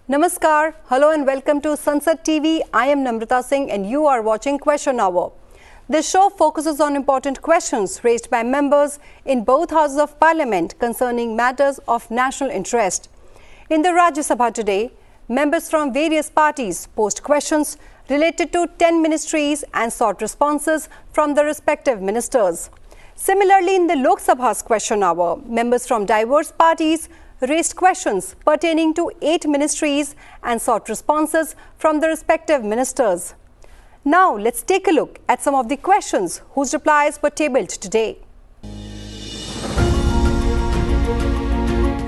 Namaskar, hello and welcome to Sansad TV. I am Namrata Singh and you are watching Question Hour. This show focuses on important questions raised by members in both houses of parliament concerning matters of national interest. In the Rajya Sabha today, members from various parties posed questions related to 10 ministries and sought responses from the respective ministers. Similarly, in the Lok Sabha's Question Hour, members from diverse parties raised questions pertaining to 8 ministries and sought responses from the respective ministers. Now, let's take a look at some of the questions whose replies were tabled today.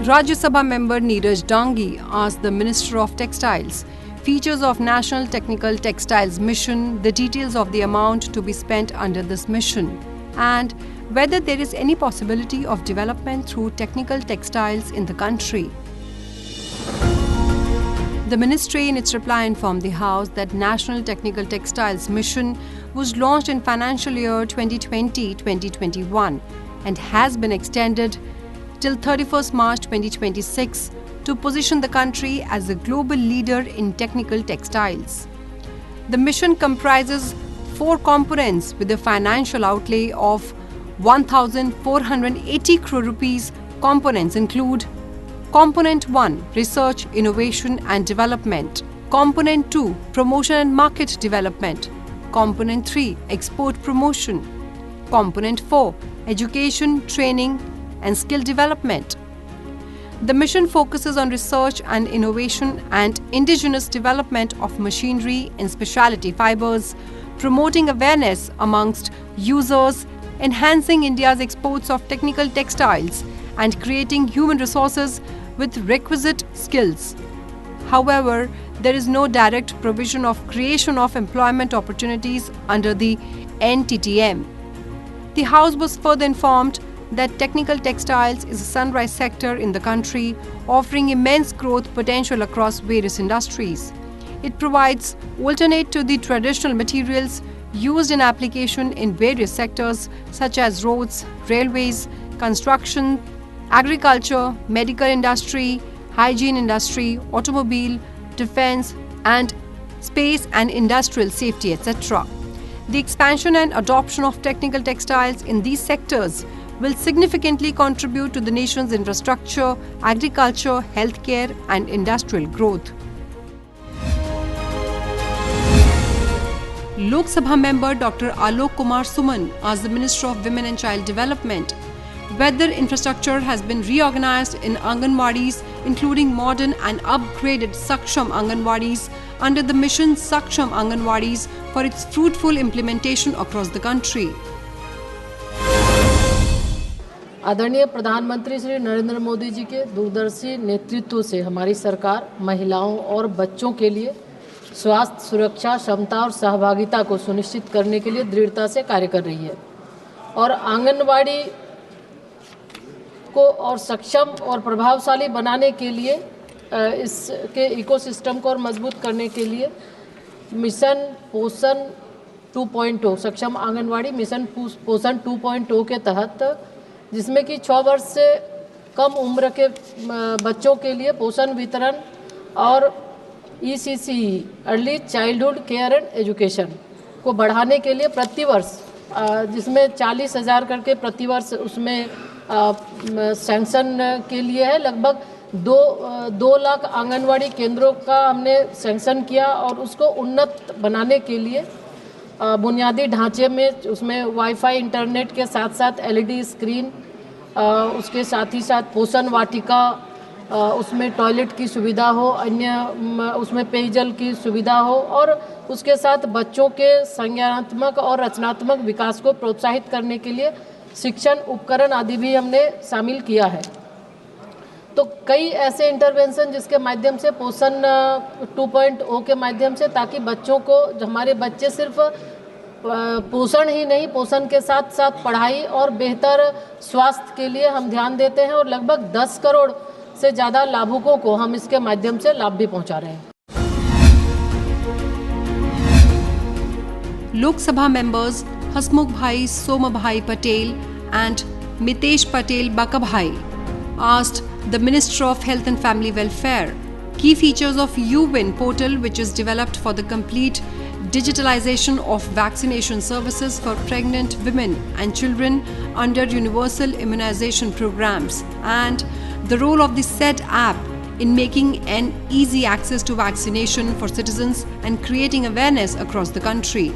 Rajya Sabha member Neeraj Dangi asked the Minister of Textiles features of National Technical Textiles Mission, the details of the amount to be spent under this mission, and whether there is any possibility of development through technical textiles in the country. The ministry in its reply informed the House that National Technical Textiles Mission was launched in financial year 2020-2021 and has been extended till 31st March 2026 to position the country as a global leader in technical textiles. The mission comprises 4 components with a financial outlay of 1,480 crore rupees. Components include Component 1, Research, Innovation and Development. Component 2, Promotion and Market Development. Component 3, Export Promotion. Component 4, Education, Training and Skill Development. The mission focuses on research and innovation and indigenous development of machinery and specialty fibers, promoting awareness amongst users, enhancing India's exports of technical textiles, and creating human resources with requisite skills. However, there is no direct provision of creation of employment opportunities under the NTTM. The House was further informed that technical textiles is a sunrise sector in the country, offering immense growth potential across various industries. It provides alternate to the traditional materials used in application in various sectors such as roads, railways, construction, agriculture, medical industry, hygiene industry, automobile, defense, and space and industrial safety, etc. The expansion and adoption of technical textiles in these sectors will significantly contribute to the nation's infrastructure, agriculture, healthcare, and industrial growth. Lok Sabha member Dr. Alok Kumar Suman asked the Minister of Women and Child Development whether infrastructure has been reorganized in Anganwadis, including modern and upgraded Saksham Anganwadis under the mission Saksham Anganwadis for its fruitful implementation across the country. आदरणीय प्रधानमंत्री श्री नरेंद्र मोदी जी के दूरदर्शी नेतृत्व से हमारी सरकार महिलाओं और बच्चों के लिए स्वास्थ्य, सुरक्षा, क्षमता और सहभागिता को सुनिश्चित करने के लिए दृढ़ता से कार्य कर रही है और आंगनवाड़ी को और सक्षम और प्रभावशाली बनाने के लिए इसके इकोसिस्टम को और मजबूत करने के लिए मिशन पोषण 2.0 सक्षम आंगनवाड़ी मिशन पोषण 2.0 के तहत, जिसमें कि 6 वर्ष से कम उम्र के बच्चों के लिए पोषण वितरण और ECC early childhood care and education को बढ़ाने के लिए प्रतिवर्ष जिसमें 40,000 करके प्रतिवर्ष उसमें सैंक्शन के लिए है, लगभग 2 लाख आंगनवाड़ी केंद्रों का हमने सैंक्शन किया और उसको उन्नत बनाने के लिए बुनियादी ढांचे में उसमें वाईफाई इंटरनेट के साथ साथ LED स्क्रीन, उसके साथ ही साथ पोषण वाटिका, उसमें टॉयलेट की सुविधा हो, अन्य उसमें पेयजल की सुविधा हो और उसके साथ बच्चों के संज्ञानात्मक और रचनात्मक विकास को प्रोत्साहित करने के लिए शिक्षण उपकरण आदि भी हमने शामिल किया है। तो कई ऐसे इंटरवेंशन जिसके माध्यम से पोषण 2.0 के माध्यम से, ताकि बच्चों को, हमारे बच्चे सिर्फ पोषण ही नहीं, पोषण के साथ साथ पढ़ाई और बेहतर स्वास्थ्य के लिए हम ध्यान देते हैं और लगभग 10 करोड़ से ज़्यादा लाभुकों को हम इसके माध्यम से लाभ भी पहुंचा रहे हैं। Lok Sabha members Hasmukh Bhai Somabhai Patel and Mitesh Patel Bakabhai asked the Minister of Health and Family Welfare Key features of UWIN portal, which is developed for the complete digitalization of vaccination services for pregnant women and children under universal immunization programs, and the role of the said app in making an easy access to vaccination for citizens and creating awareness across the country.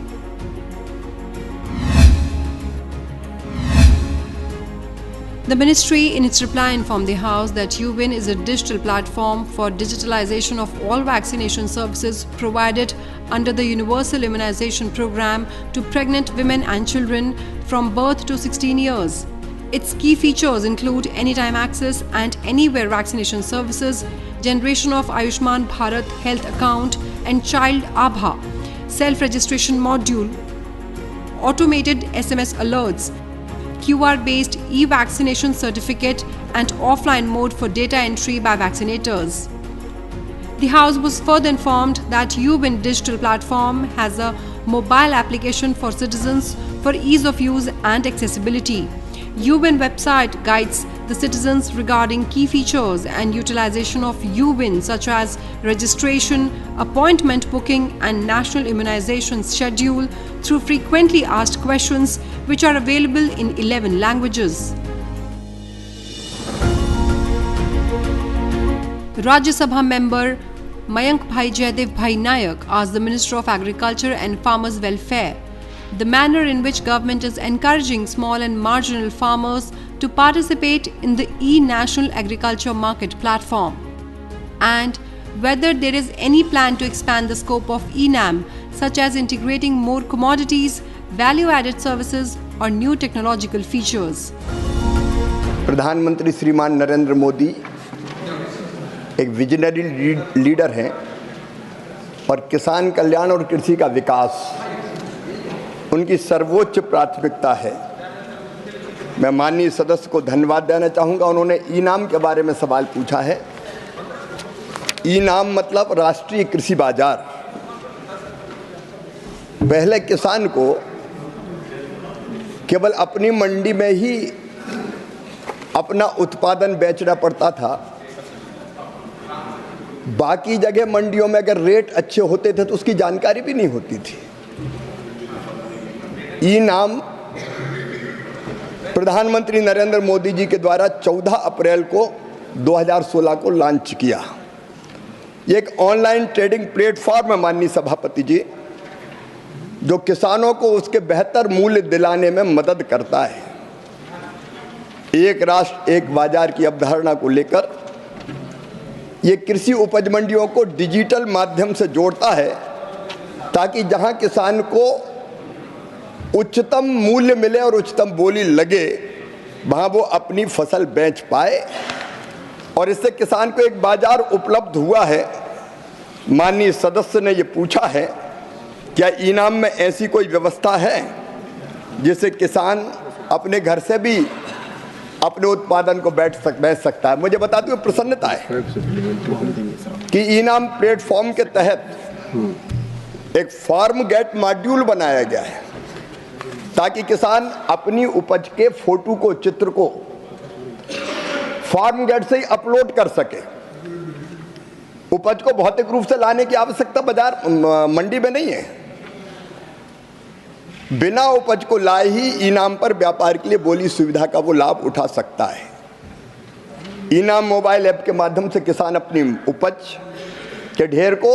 The ministry, in its reply, informed the House that UWIN is a digital platform for digitalization of all vaccination services provided under the Universal Immunization Program to pregnant women and children from birth to 16 years. Its key features include anytime access and anywhere vaccination services, generation of Ayushman Bharat Health Account and Child Abha, self-registration module, automated SMS alerts, QR-based e-vaccination certificate and offline mode for data entry by vaccinators. The House was further informed that UWIN digital platform has a mobile application for citizens for ease of use and accessibility. UWIN website guides the citizens regarding key features and utilization of UWIN, such as registration, appointment booking and national immunization schedule through frequently asked questions, which are available in 11 languages. Rajya Sabha member Mayank Bhai Jaidev Bhai Nayak asked the Minister of Agriculture and Farmers' Welfare the manner in which government is encouraging small and marginal farmers to participate in the e-National Agriculture Market platform, and whether there is any plan to expand the scope of ENAM, such as integrating more commodities, value-added services or new technological features. प्रधानमंत्री श्रीमान नरेंद्र मोदी एक visionary leader हैं और किसान कल्याण और कृषि का विकास उनकी सर्वोच्च प्राथमिकता है। मैं माननीय सदस्य को धन्यवाद देना चाहूँगा। उन्होंने ई-नाम के बारे में सवाल पूछा है। ई-नाम मतलब राष्ट्रीय कृषि बाजार। पहले किसान को केवल अपनी मंडी में ही अपना उत्पादन बेचना पड़ता था। बाकी जगह मंडियों में अगर रेट अच्छे होते थे तो उसकी जानकारी भी नहीं होती थी। ई-नाम प्रधानमंत्री नरेंद्र मोदी जी के द्वारा 14 अप्रैल को 2016 को लॉन्च किया। ये एक ऑनलाइन ट्रेडिंग प्लेटफॉर्म है माननीय सभापति जी, जो किसानों को उसके बेहतर मूल्य दिलाने में मदद करता है। एक राष्ट्र एक बाजार की अवधारणा को लेकर ये कृषि उपज मंडियों को डिजिटल माध्यम से जोड़ता है, ताकि जहां किसान को उच्चतम मूल्य मिले और उच्चतम बोली लगे, वहां वो अपनी फसल बेच पाए। और इससे किसान को एक बाजार उपलब्ध हुआ है। माननीय सदस्य ने ये पूछा है, क्या ई-नाम में ऐसी कोई व्यवस्था है जिससे किसान अपने घर से भी अपने उत्पादन को बेच सकता है? मुझे बताते हुए प्रसन्नता है कि ई-नाम प्लेटफॉर्म के तहत एक फार्म गेट मॉड्यूल बनाया गया है, ताकि किसान अपनी उपज के फोटो को, चित्र को फार्म गेट से ही अपलोड कर सके। उपज को भौतिक रूप से लाने की आवश्यकता बाजार मंडी में नहीं है। बिना उपज को लाए ही ई-नाम पर व्यापार के लिए बोली सुविधा का वो लाभ उठा सकता है। ई-नाम मोबाइल ऐप के माध्यम से किसान अपनी उपज के ढेर को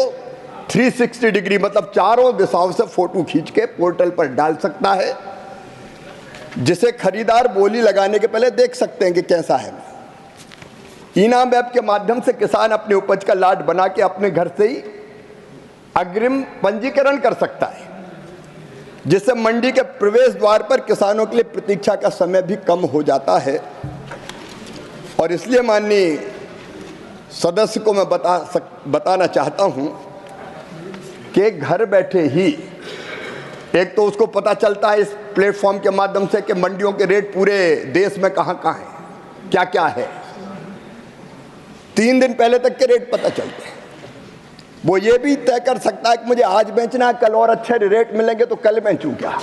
360 डिग्री मतलब चारों दिशाओं से फोटो खींच के पोर्टल पर डाल सकता है, जिसे खरीदार बोली लगाने के पहले देख सकते हैं कि कैसा है। ई-नाम ऐप के माध्यम से किसान अपनी उपज का लाट बना के अपने घर से ही अग्रिम पंजीकरण कर सकता है, जिससे मंडी के प्रवेश द्वार पर किसानों के लिए प्रतीक्षा का समय भी कम हो जाता है। और इसलिए माननीय सदस्य को मैं बताना चाहता हूं कि घर बैठे ही एक तो उसको पता चलता है इस प्लेटफॉर्म के माध्यम से कि मंडियों के रेट पूरे देश में कहां कहां हैं, क्या क्या है। 3 दिन पहले तक के रेट पता चलते हैं। वो ये भी तय कर सकता है कि मुझे आज बेचना है, कल और अच्छे रेट मिलेंगे तो कल बेचूं क्या।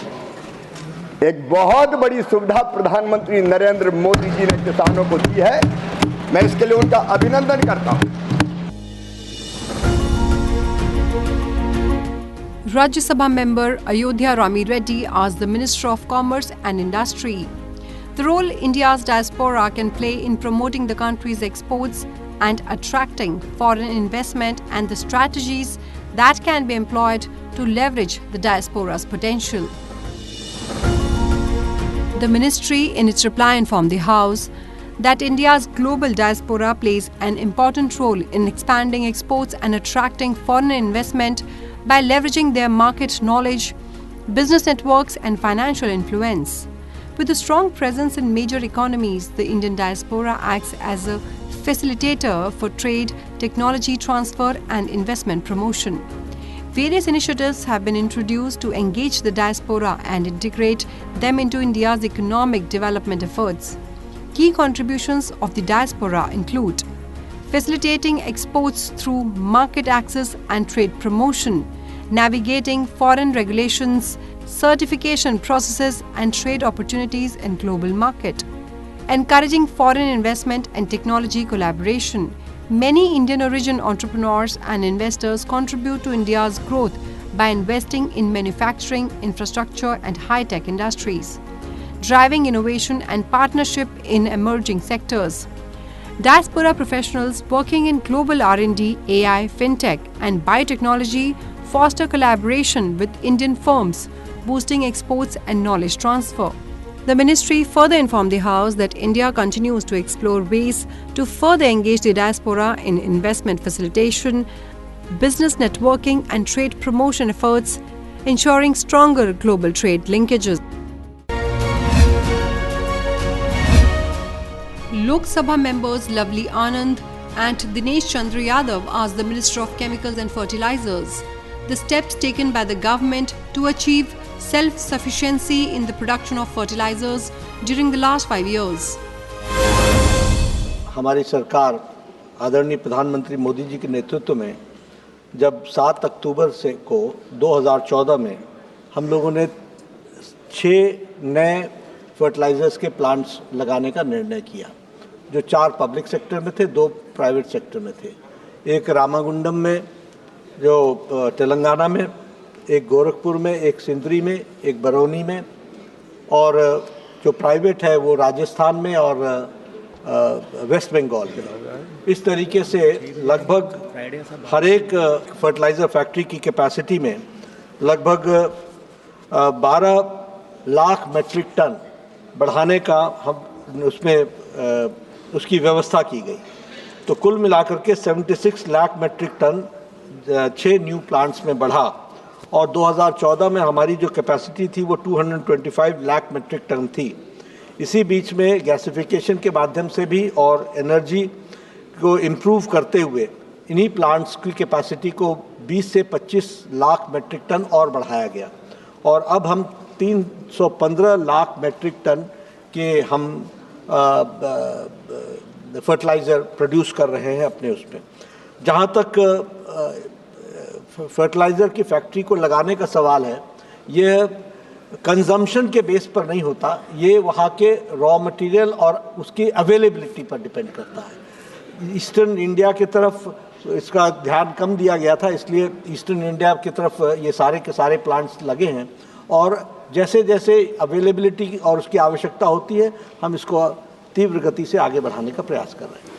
एक बहुत बड़ी सुविधा प्रधानमंत्री नरेंद्र मोदी जी ने किसानों को दी है। मैं इसके लिए उनका अभिनंदन करता हूं। Rajya Sabha member Ayodhya Rami Reddy asked the Minister of Commerce and Industry the role India's diaspora can play in promoting the country's exports and attracting foreign investment and the strategies that can be employed to leverage the diaspora's potential. The ministry, in its reply, informed the House that India's global diaspora plays an important role in expanding exports and attracting foreign investment by leveraging their market knowledge, business networks, and financial influence. With a strong presence in major economies, the Indian diaspora acts as a facilitator for trade, technology transfer, and investment promotion. Various initiatives have been introduced to engage the diaspora and integrate them into India's economic development efforts. Key contributions of the diaspora include facilitating exports through market access and trade promotion, navigating foreign regulations, certification processes, and trade opportunities in global market, encouraging foreign investment and technology collaboration. Many Indian origin entrepreneurs and investors contribute to India's growth by investing in manufacturing, infrastructure, and high-tech industries, driving innovation and partnership in emerging sectors. Diaspora professionals working in global R&D, AI, fintech, and biotechnology foster collaboration with Indian firms, boosting exports and knowledge transfer. The ministry further informed the House that India continues to explore ways to further engage the diaspora in investment facilitation, business networking, and trade promotion efforts, ensuring stronger global trade linkages. Lok Sabha members Lovely Anand and Dinesh Chandra Yadav asked the Minister of Chemicals and Fertilizers the steps taken by the government to achieve self-sufficiency in the production of fertilizers during the last 5 years. हमारी सरकार आदरणीय प्रधानमंत्री मोदी जी के नेतृत्व में जब 7 अक्टूबर से को 2014 में हम लोगों ने 6 नए फर्टिलाइजर्स के प्लांट्स लगाने का निर्णय किया, जो 4 पब्लिक सेक्टर में थे, 2 प्राइवेट सेक्टर में थे। एक रामागुंडम में जो तेलंगाना में, एक गोरखपुर में, एक सिंदरी में, एक बरौनी में, और जो प्राइवेट है वो राजस्थान में और वेस्ट बंगाल में। इस तरीके से लगभग हर एक फर्टिलाइज़र फैक्ट्री की कैपेसिटी में लगभग 12 लाख मेट्रिक टन बढ़ाने का हम उसमें उसकी व्यवस्था की गई। तो कुल मिलाकर के 76 lakh metric ton 6 new plants में बढ़ा, और 2014 में हमारी जो कैपेसिटी थी वो 225 लाख मेट्रिक टन थी। इसी बीच में गैसिफिकेशन के माध्यम से भी और एनर्जी को इम्प्रूव करते हुए इन्हीं प्लांट्स की कैपेसिटी को 20 से 25 लाख मेट्रिक टन और बढ़ाया गया, और अब हम 315 लाख मेट्रिक टन के हम फर्टिलाइज़र प्रोड्यूस कर रहे हैं अपने उसमें। जहाँ तक फर्टिलाइज़र की फैक्ट्री को लगाने का सवाल है, ये कंजम्पशन के बेस पर नहीं होता, ये वहाँ के रॉ मटेरियल और उसकी अवेलेबिलिटी पर डिपेंड करता है। ईस्टर्न इंडिया की तरफ इसका ध्यान कम दिया गया था, इसलिए ईस्टर्न इंडिया की तरफ ये सारे के सारे प्लांट्स लगे हैं, और जैसे जैसे अवेलेबिलिटी और उसकी आवश्यकता होती है हम इसको तीव्र गति से आगे बढ़ाने का प्रयास कर रहे हैं।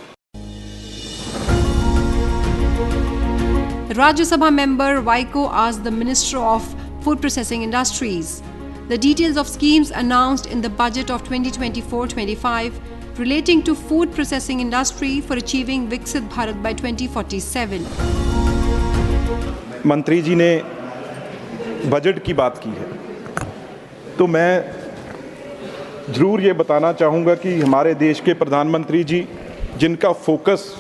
Rajya Sabha member Vaiko asked the Minister of Food Processing Industries the details of schemes announced in the budget of 2024-25 relating to food processing industry for achieving Viksit Bharat by 2047. मंत्री जी ने बजट की बात की है, तो मैं ज़रूर ये बताना चाहूँगा कि हमारे देश के प्रधानमंत्री जी, जिनका फोकस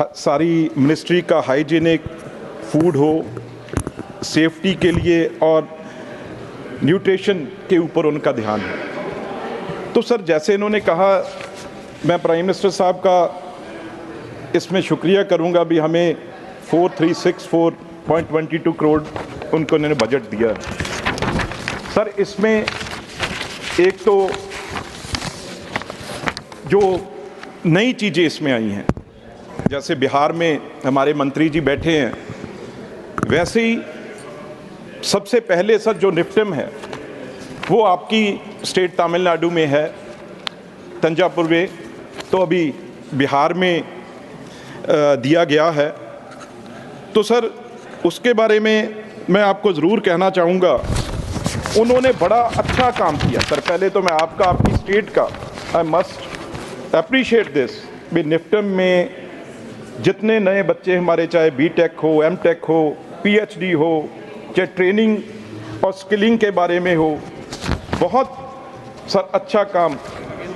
सारी मिनिस्ट्री का हाइजीनिक फूड हो, सेफ्टी के लिए और न्यूट्रिशन के ऊपर उनका ध्यान है। तो सर, जैसे इन्होंने कहा, मैं प्राइम मिनिस्टर साहब का इसमें शुक्रिया करूंगा भी, हमें 4364.22 करोड़ उनको इन्होंने बजट दिया। सर, इसमें एक तो जो नई चीज़ें इसमें आई हैं, जैसे बिहार में हमारे मंत्री जी बैठे हैं, वैसे ही सबसे पहले सर जो निफ्टम है वो आपकी स्टेट तमिलनाडु में है, तंजावुर में, तो अभी बिहार में दिया गया है। तो सर उसके बारे में मैं आपको ज़रूर कहना चाहूँगा, उन्होंने बड़ा अच्छा काम किया सर। पहले तो मैं आपकी स्टेट का आई मस्ट अप्रिशिएट दिस भी, निफ्टम में जितने नए बच्चे हमारे, चाहे बीटेक हो, एमटेक हो, पीएचडी हो, चाहे ट्रेनिंग और स्किलिंग के बारे में हो, बहुत सर अच्छा काम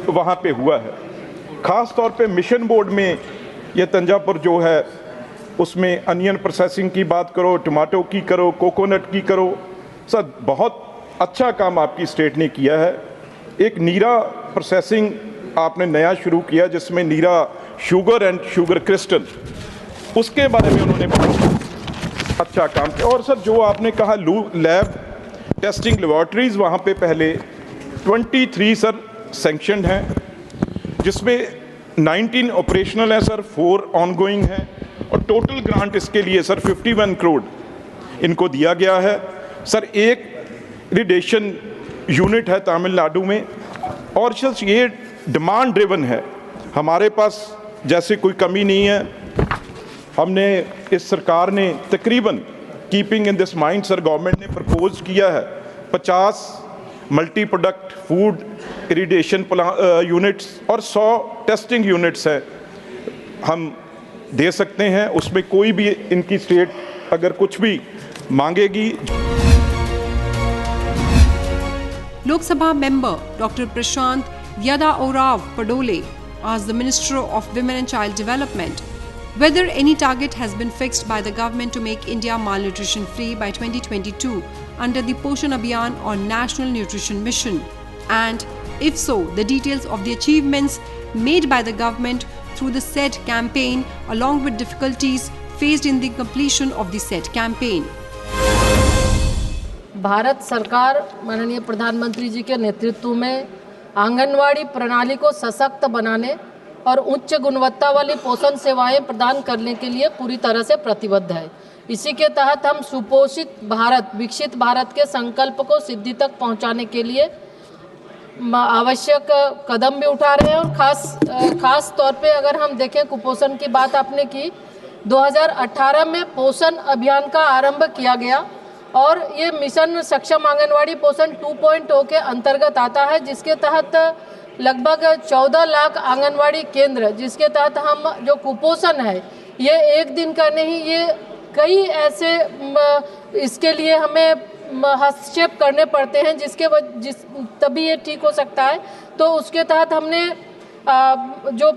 वहाँ पे हुआ है। ख़ास तौर पे मिशन बोर्ड में ये तंजावुर जो है उसमें अनियन प्रोसेसिंग की बात करो, टमाटो की करो, कोकोनट की करो, सर बहुत अच्छा काम आपकी स्टेट ने किया है। एक नीरा प्रोसेसिंग आपने नया शुरू किया जिसमें नीरा शुगर एंड शुगर क्रिस्टल, उसके बारे में उन्होंने बहुत अच्छा काम किया। और सर जो आपने कहा लैब टेस्टिंग लेबॉर्ट्रीज, वहाँ पे पहले 23 सर सैंक्शनड हैं, जिसमें 19 ऑपरेशनल है सर, 4 ऑनगोइंग हैं, और टोटल ग्रांट इसके लिए सर 51 करोड़ इनको दिया गया है। सर एक इरिगेशन यूनिट है तमिलनाडु में, और सर ये डिमांड ड्रिवन है, हमारे पास जैसे कोई कमी नहीं है। हमने इस सरकार ने तकरीबन keeping in this mind sir, government ने प्रपोज किया है 50 multi product food irrigation units और 100 टेस्टिंग यूनिट्स हैं, हम दे सकते हैं। उसमें कोई भी इनकी स्टेट अगर कुछ भी मांगेगी। Lok member Dr. Prashant Yada Orav Padole asked the Minister of Women and Child Development whether any target has been fixed by the government to make India malnutrition free by 2022 under the Poshan Abhiyan or National Nutrition Mission, and if so, the details of the achievements made by the government through the said campaign along with difficulties faced in the completion of the said campaign. Bharat सरकार माननीय प्रधानमंत्री जी के नेतृत्व में आंगनवाड़ी प्रणाली को सशक्त बनाने और उच्च गुणवत्ता वाली पोषण सेवाएं प्रदान करने के लिए पूरी तरह से प्रतिबद्ध है। इसी के तहत हम सुपोषित भारत, विकसित भारत के संकल्प को सिद्धि तक पहुंचाने के लिए आवश्यक कदम भी उठा रहे हैं। और खास तौर पे अगर हम देखें, कुपोषण की बात आपने की, 2018 में पोषण अभियान का आरंभ किया गया और ये मिशन सक्षम आंगनवाड़ी पोषण 2.0 के अंतर्गत आता है, जिसके तहत लगभग 14 लाख आंगनवाड़ी केंद्र, जिसके तहत हम जो कुपोषण है ये एक दिन का नहीं, ये कई ऐसे इसके लिए हमें हस्तक्षेप करने पड़ते हैं तभी ये ठीक हो सकता है। तो उसके तहत हमने जो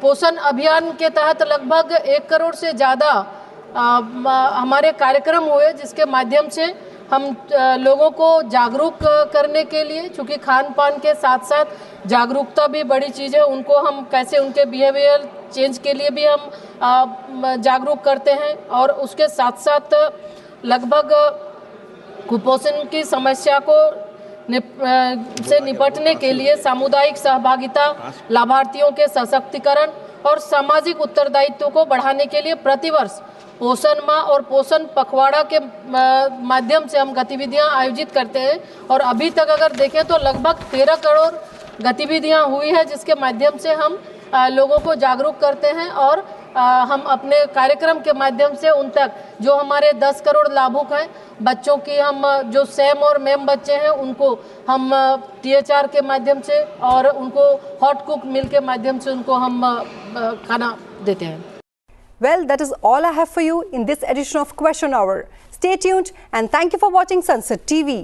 पोषण अभियान के तहत लगभग 1 करोड़ से ज़्यादा हमारे कार्यक्रम हुए, जिसके माध्यम से हम लोगों को जागरूक करने के लिए, चूँकि खान पान के साथ साथ जागरूकता भी बड़ी चीज़ है, उनको हम कैसे उनके बिहेवियर चेंज के लिए भी हम जागरूक करते हैं। और उसके साथ साथ लगभग कुपोषण की समस्या को से निपटने के लिए सामुदायिक सहभागिता, लाभार्थियों के सशक्तिकरण और सामाजिक उत्तरदायित्व को बढ़ाने के लिए प्रतिवर्ष पोषण माह और पोषण पखवाड़ा के माध्यम से हम गतिविधियां आयोजित करते हैं। और अभी तक अगर देखें तो लगभग 13 करोड़ गतिविधियां हुई है, जिसके माध्यम से हम लोगों को जागरूक करते हैं और हम अपने कार्यक्रम के माध्यम से उन तक जो हमारे 10 करोड़ लाभुक हैं, बच्चों की हम जो सैम और मैम बच्चे हैं उनको हम THR के माध्यम से और उनको हॉट कुक मील के माध्यम से उनको हम खाना देते हैं। Well, that is all I have for you in this edition of Question Hour. Stay tuned and thank you for watching Sunset TV.